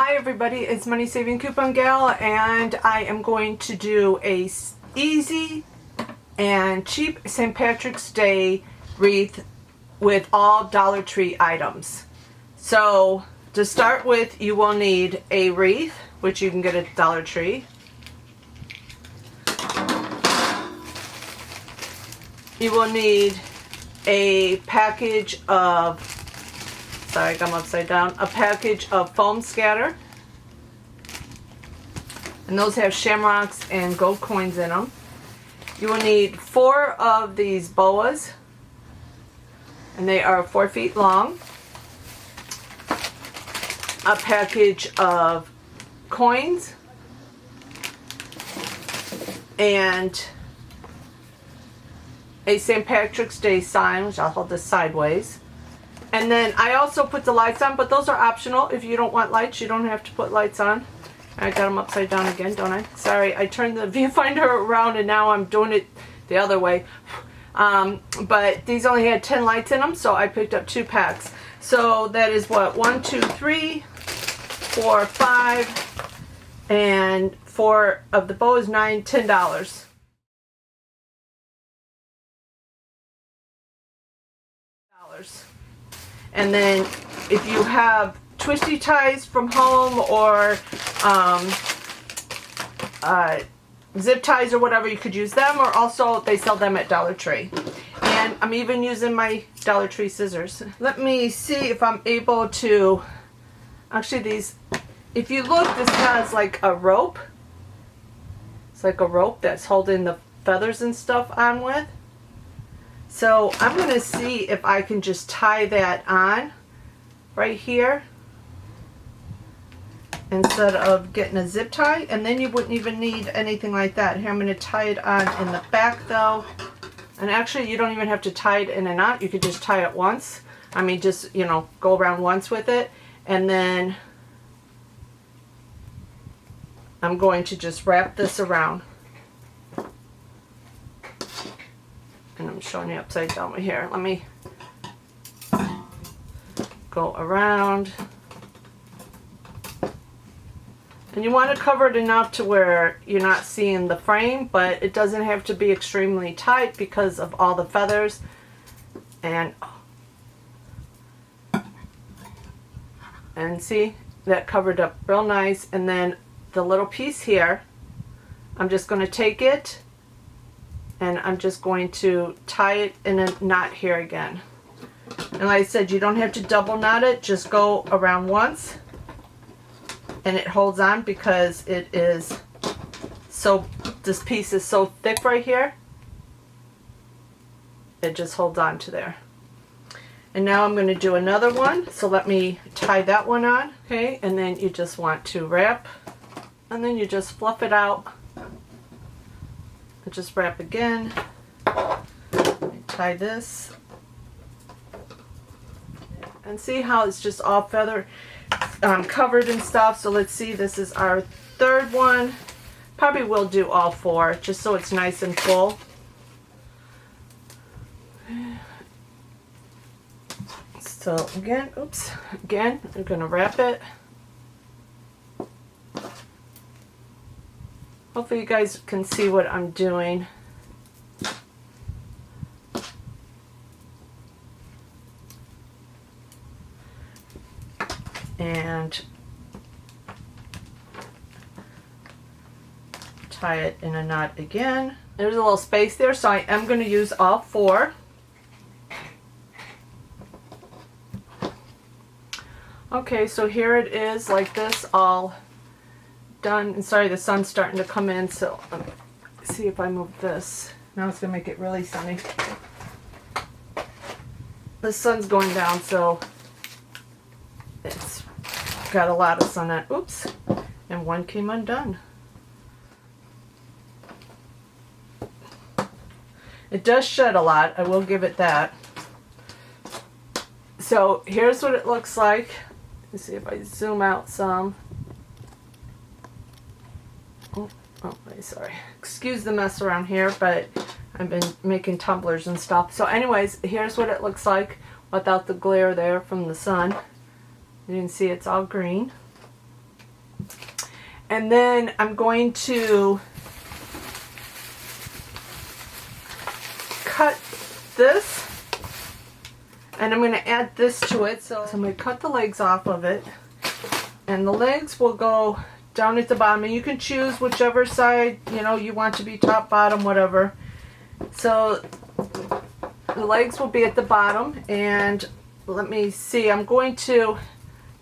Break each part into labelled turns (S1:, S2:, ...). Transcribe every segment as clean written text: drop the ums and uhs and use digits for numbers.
S1: Hi everybody, it's Money Saving Coupon Gal, and I am going to do a easy and cheap St. Patrick's Day wreath with all Dollar Tree items. So to start with, you will need a wreath, which you can get at Dollar Tree. You will need a package of, sorry, I'm upside down, a package of foam scatter. And those have shamrocks and gold coins in them. You will need 4 of these boas, and they are 4 feet long. A package of coins and a St. Patrick's Day sign, which I'll hold this sideways. And then I also put the lights on, but those are optional. If you don't want lights, you don't have to put lights on. I got them upside down again, don't I? Sorry, I turned the viewfinder around and now I'm doing it the other way. But these only had 10 lights in them, so I picked up 2 packs. So that is what, 1, 2, 3, 4, 5, and 4 of the bows, $9, $10. And then if you have twisty ties from home or zip ties or whatever, you could use them, or also they sell them at Dollar Tree. And I'm even using my Dollar Tree scissors. Let me see if I'm able to, actually these, if you look, this has like a rope. It's like a rope that's holding the feathers and stuff on with. So I'm going to see if I can just tie that on right here instead of getting a zip tie, and then you wouldn't even need anything like that. Here, I'm going to tie it on in the back though, and actually you don't even have to tie it in a knot. You could just tie it once. I mean, just, you know, go around once with it, and then I'm going to just wrap this around. And I'm showing you upside down right here. Let me go around. And you want to cover it enough to where you're not seeing the frame, but it doesn't have to be extremely tight because of all the feathers. And see, that covered up real nice. And then the little piece here, I'm just going to take it and I'm just going to tie it in a knot here again. And like I said, you don't have to double knot it, just go around once and it holds on because it is so, this piece is so thick right here, it just holds on to there. And now I'm going to do another one, so let me tie that one on. Okay, and then you just want to wrap, and then you just fluff it out. Just wrap again, tie this, and see how it's just all feather covered and stuff. So let's see, this is our 3rd one. Probably will do all 4 just so it's nice and full. So again, oops, again, I'm gonna wrap it. Hopefully you guys can see what I'm doing. And tie it in a knot again. There's a little space there, so I am going to use all 4. Okay, so here it is like this, all done. And sorry, the sun's starting to come in, so let me see if I move this. Now it's going to make it really sunny. The sun's going down, so it's got a lot of sun on. Oops, and one came undone. It does shed a lot, I will give it that. So here's what it looks like. Let's see if I zoom out some. Oh, sorry. Excuse the mess around here, but I've been making tumblers and stuff. So anyways, here's what it looks like without the glare there from the sun. You can see it's all green. And then I'm going to cut this, and I'm going to add this to it. So I'm going to cut the legs off of it, and the legs will go down at the bottom, and you can choose whichever side, you know, you want to be, top, bottom, whatever. So the legs will be at the bottom, and let me see, I'm going to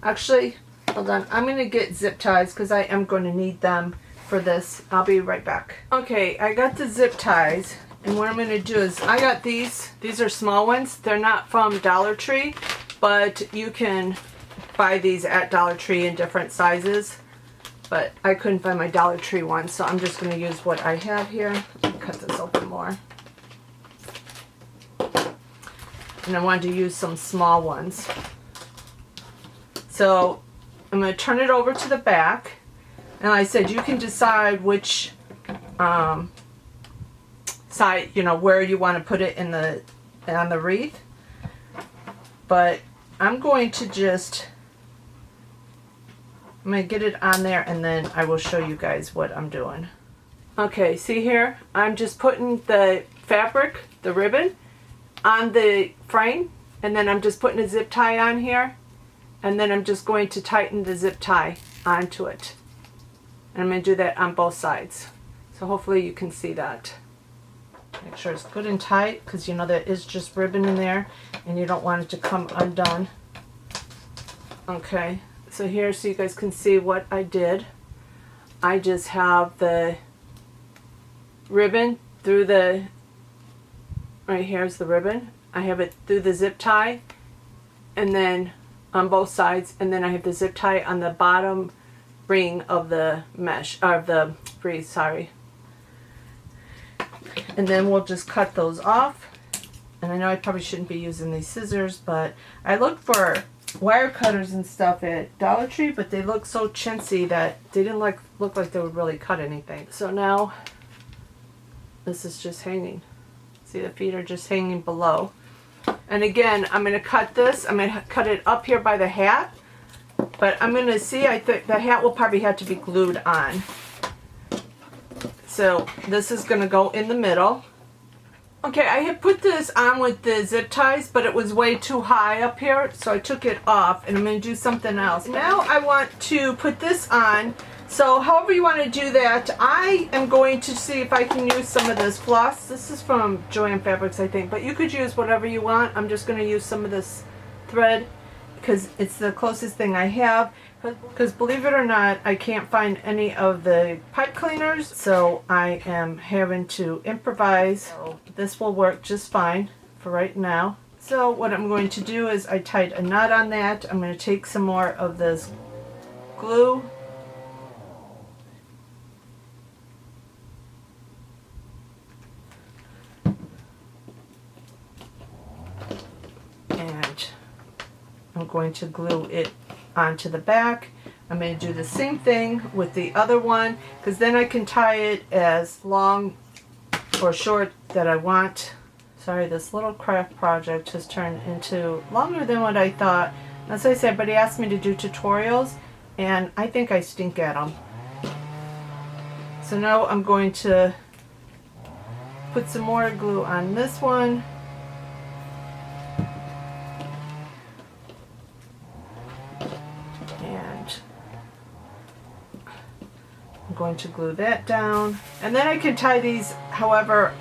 S1: actually, hold on, I'm going to get zip ties because I am going to need them for this. I'll be right back. Okay, I got the zip ties, and what I'm going to do is, I got these are small ones. They're not from Dollar Tree, but you can buy these at Dollar Tree in different sizes. But I couldn't find my Dollar Tree one, so I'm just going to use what I have here. Let me cut this open more. And I wanted to use some small ones. So I'm going to turn it over to the back. And like I said, you can decide which side, you know, where you want to put it in on the wreath. But I'm going to just, I'm going to get it on there, and then I will show you guys what I'm doing. Okay, see here? I'm just putting the fabric, the ribbon, on the frame, and then I'm just putting a zip tie on here, and then I'm just going to tighten the zip tie onto it. And I'm going to do that on both sides. So hopefully you can see that. Make sure it's good and tight, because you know there is just ribbon in there, and you don't want it to come undone. Okay. So here, so you guys can see what I did. I just have the ribbon through the, right here's the ribbon. I have it through the zip tie, and then on both sides, and then I have the zip tie on the bottom ring of the mesh, of the wreath, sorry. And then we'll just cut those off. And I know I probably shouldn't be using these scissors, but I looked for wire cutters and stuff at Dollar Tree, but they look so chintzy that they didn't look like they would really cut anything. So now this is just hanging. See, the feet are just hanging below. And again, I'm going to cut this. I'm going to cut it up here by the hat, but I'm going to see, I think the hat will probably have to be glued on. So this is going to go in the middle. Okay, I had put this on with the zip ties, but it was way too high up here, so I took it off, and I'm going to do something else. Now I want to put this on, so however you want to do that, I am going to see if I can use some of this floss. This is from Joann Fabrics, I think, but you could use whatever you want. I'm just going to use some of this thread, because it's the closest thing I have. Because believe it or not, I can't find any of the pipe cleaners, so I am having to improvise. So this will work just fine for right now. So what I'm going to do is I tied a knot on that. I'm going to take some more of this glue. And I'm going to glue it onto the back. I'm going to do the same thing with the other one, because then I can tie it as long or short that I want. Sorry, this little craft project has turned into longer than what I thought. As I said, but he asked me to do tutorials, and I think I stink at them. So now I'm going to put some more glue on this one. I'm going to glue that down, and then I can tie these however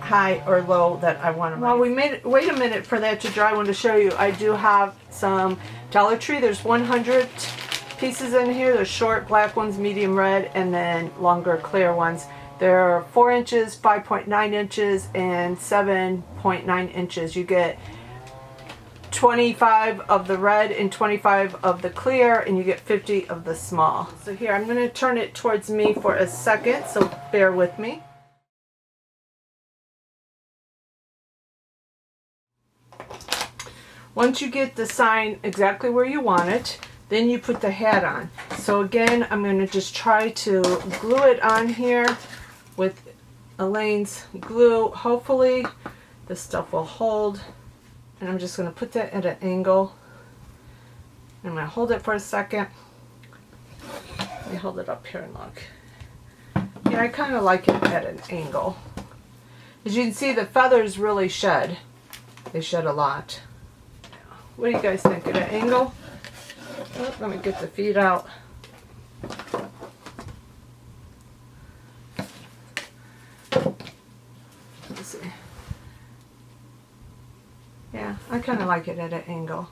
S1: high or low that I want them. While we wait a minute for that to dry, I want to show you I do have some Dollar Tree. There's 100 pieces in here. There's short black ones, medium red, and then longer clear ones. They're 4 inches, 5.9 inches, and 7.9 inches. You get 25 of the red and 25 of the clear, and you get 50 of the small. So here, I'm going to turn it towards me for a second, so bear with me. Once you get the sign exactly where you want it, then you put the hat on. So again, I'm going to just try to glue it on here with Elaine's glue. Hopefully this stuff will hold. And I'm just going to put that at an angle. I'm going to hold it for a second. me hold it up here and look. Yeah, I kind of like it at an angle. As you can see, the feathers really shed. They shed a lot. What do you guys think? At an angle? Oh, let me get the feet out. Let's see. Yeah, I kind of like it at an angle.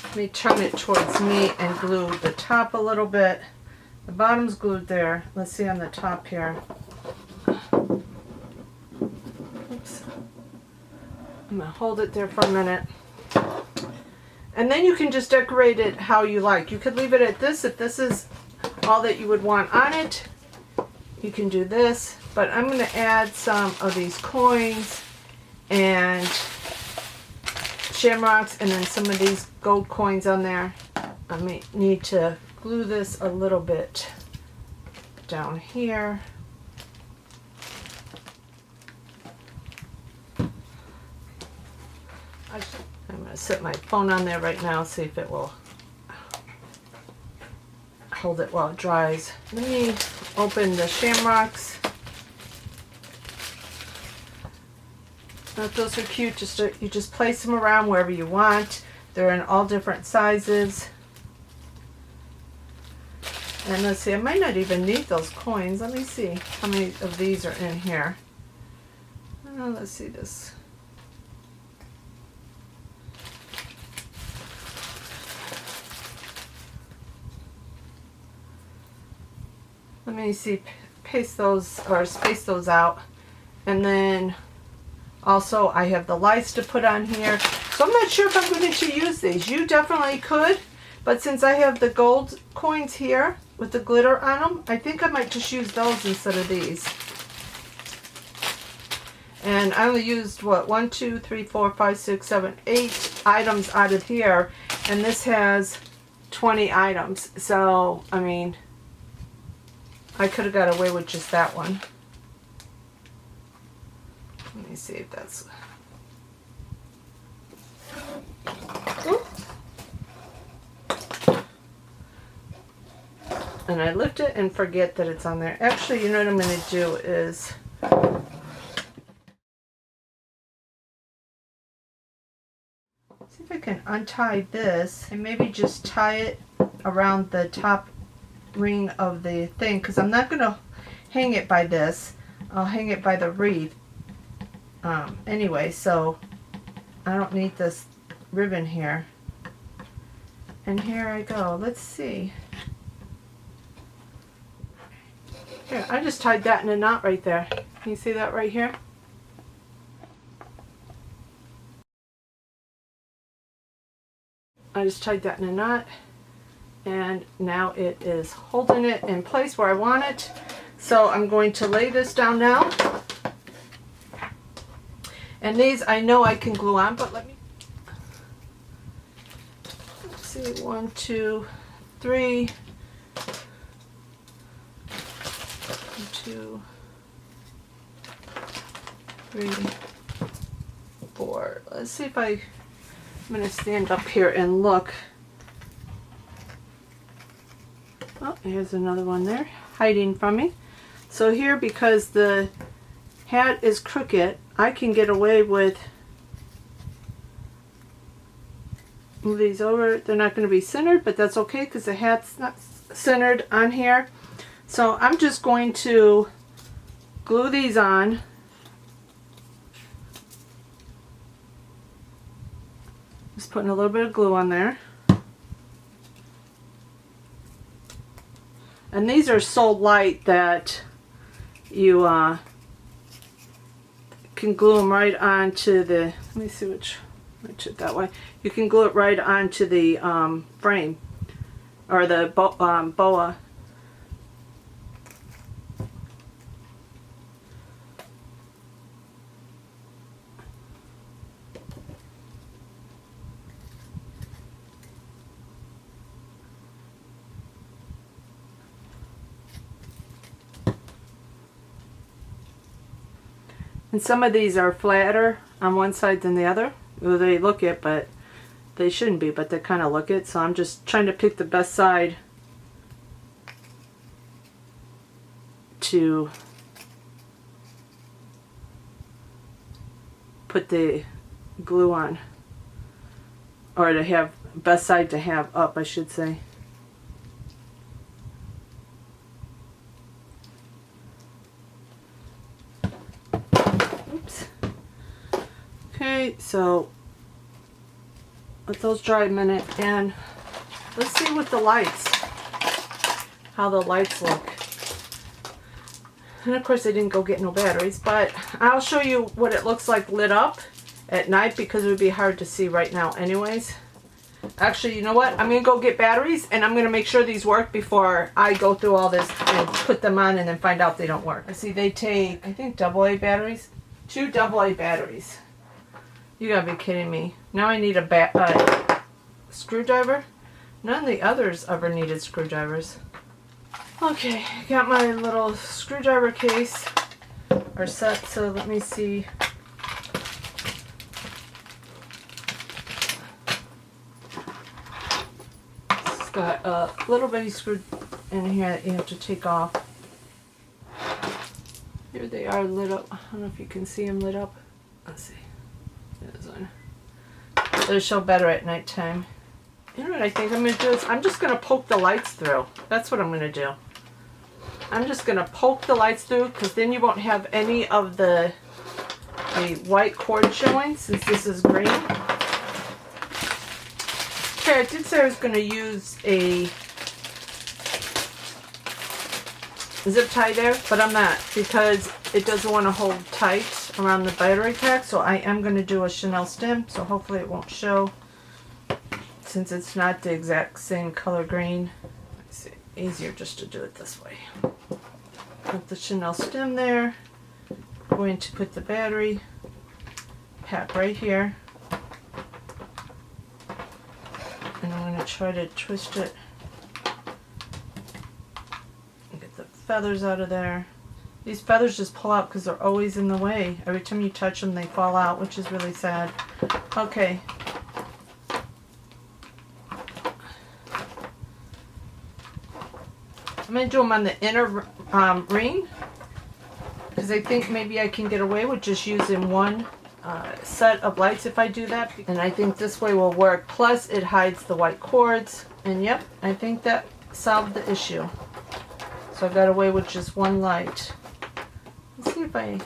S1: Let me turn it towards me and glue the top a little bit. The bottom's glued there. Let's see on the top here. Oops. I'm going to hold it there for a minute. And then you can just decorate it how you like. You could leave it at this if this is all that you would want on it. You can do this. But I'm going to add some of these coins and shamrocks and then some of these gold coins on there. I may need to glue this a little bit down here. I'm going to set my phone on there right now, see if it will hold it while it dries. Let me open the shamrocks. Those are cute. You just place them around wherever you want. They're in all different sizes. And let's see, I might not even need those coins. Let me see how many of these are in here. Let's see this. Let me see, paste those or space those out. And then also I have the lights to put on here. So I'm not sure if I'm going to use these. You definitely could. But since I have the gold coins here with the glitter on them, I think I might just use those instead of these. And I only used, what, 1, 2, 3, 4, 5, 6, 7, 8 items out of here. And this has 20 items. So, I mean, I could have got away with just that one. Let me see if that's... Ooh. And I lift it and forget that it's on there. Actually, you know what I'm going to do is... see if I can untie this and maybe just tie it around the top ring of the thing, because I'm not going to hang it by this. I'll hang it by the wreath. Anyway, so I don't need this ribbon here. And here I go. Let's see. Here, I just tied that in a knot right there. Can you see that right here? I just tied that in a knot. And now it is holding it in place where I want it. So I'm going to lay this down now. And these I know I can glue on, but let's see, 1, 2, 3, 2, 3, 4. Let's see if I'm going to stand up here and look. Oh, here's another one there, hiding from me. So here, because the hat is crooked, I can get away with, move these over. They're not going to be centered, but that's okay because the hat's not centered on here. So I'm just going to glue these on. Just putting a little bit of glue on there. And these are so light that you can glue them right onto the, let me see which it that way. You can glue it right onto the frame or the boa. And some of these are flatter on one side than the other. Well, they look it, but they shouldn't be, but they kind of look it. So I'm just trying to pick the best side to put the glue on, or to have best side to have up, I should say. Oops. Okay, so let those dry a minute, and let's see what the lights, how the lights look. And of course I didn't go get no batteries, but I'll show you what it looks like lit up at night, because it would be hard to see right now anyways. Actually, you know what? I'm going to go get batteries, and I'm going to make sure these work before I go through all this and put them on and then find out they don't work. I see they take, I think, AA batteries. 2 AA batteries. You gotta be kidding me. Now I need a screwdriver. None of the others ever needed screwdrivers. Okay, got my little screwdriver case, or set, so let me see. It's got a little bitty screw in here that you have to take off. Here they are lit up. I don't know if you can see them lit up. Let's see. There's one. It'll show better at nighttime. You know what I think I'm going to do is I'm just going to poke the lights through. That's what I'm going to do. I'm just going to poke the lights through, because then you won't have any of the white cord showing, since this is green. Okay, I did say I was going to use a zip tie there, but I'm not, because it doesn't want to hold tight around the battery pack, so I am going to do a Chanel stem, so hopefully it won't show, since it's not the exact same color green. It's easier just to do it this way. Put the Chanel stem there. I'm going to put the battery pack right here, and I'm going to try to twist it and get the feathers out of there. These feathers just pull out because they're always in the way. Every time you touch them, they fall out, which is really sad. Okay. I'm going to do them on the inner ring, because I think maybe I can get away with just using one set of lights if I do that. And I think this way will work. Plus, it hides the white cords. And yep, I think that solved the issue. So I got away with just one light. Let's see if I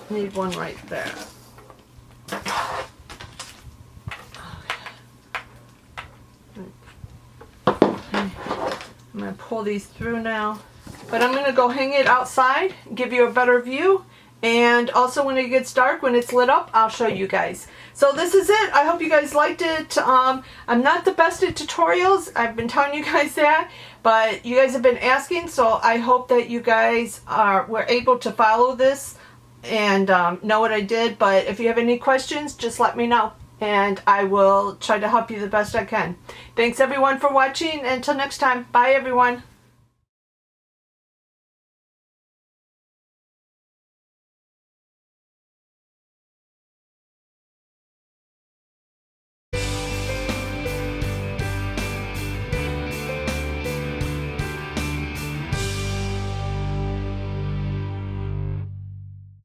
S1: need one right there. I'm going to pull these through now. But I'm going to go hang it outside, give you a better view. And also when it gets dark, when it's lit up, I'll show you guys. So this is it. I hope you guys liked it. I'm not the best at tutorials. I've been telling you guys that. But you guys have been asking, so I hope that you guys were able to follow this and know what I did. But if you have any questions, just let me know, and I will try to help you the best I can. Thanks everyone for watching. Until next time, bye everyone.